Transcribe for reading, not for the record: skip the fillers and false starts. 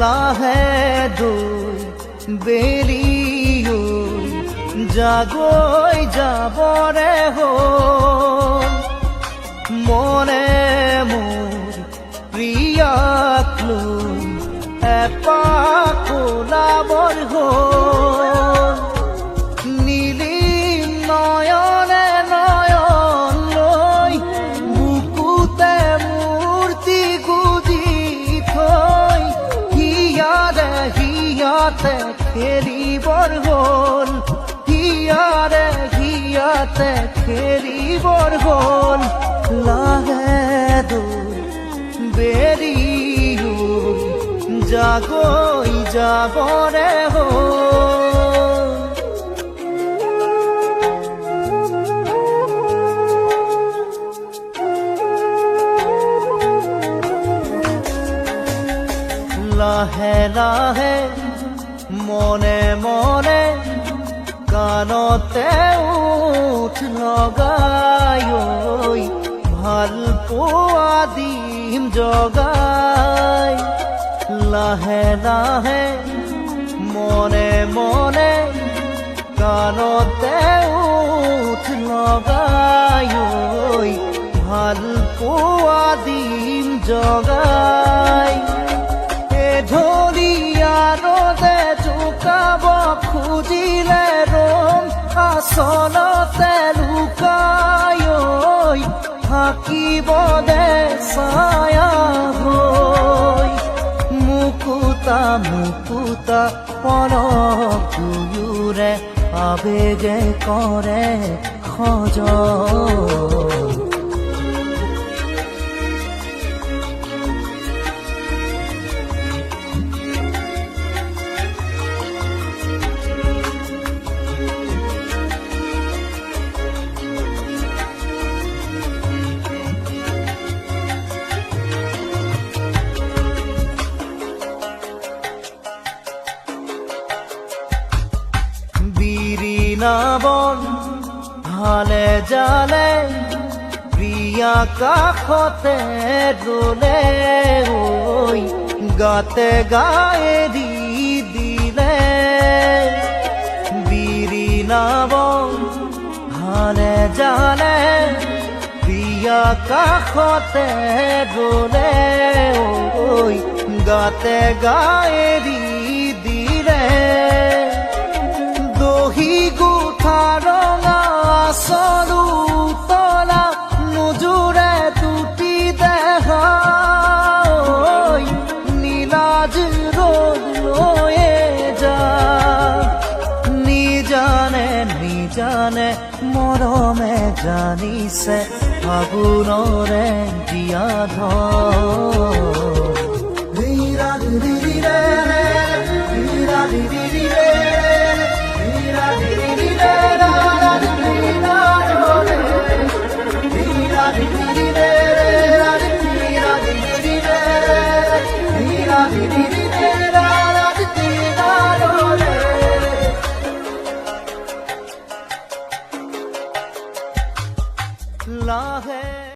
লাহে দৈ বেলিও জাগৈ যাবৰে হ'ল মনে মোৰ প্ৰিয়াক লৈ এপাক ওলাবৰ হ'ল নীলিম নয়নে নয়ন লৈ বুকুতে মূৰ্তি গুজি থৈ হিয়াতে খেলিবৰ হ'ল হিয়াতে খেলিবৰ হ'ল লাহে দৈ বেৰিও জাগৈ যাবৰে হ'ল লাহে লাহে মনে মনে কাণতে উঠ লগাই ভাল পোৱা দিম জগাই লাহে লাহে মনে মনে কাণতে উঠ লগাই ভাল পোৱা দিম জগাই ঢলিয়ানতে জোকাব খুজিলে ৰম আচলতে লুকাই থাকিব দে ছায়া হৈ মুকুতা পলক দুয়োৰে আবেগে কৰে খজল বন ভালে জালে প্ৰিয়া কাষতে ৰলে গাতে গায়ে দি দিলে বিৰিণা বন ভালে জালে প্ৰিয়া কাষতে ৰলে গাতে গায়ে দি দিলে দহি গোঠা ৰঙা আচলো তলা নোজোৰে দুটি দেহা নীলাজ ৰ'দ লৈয়ে যা নিজানে মৰমে জানিছে ফাগুনৰে দিয়া ধৰ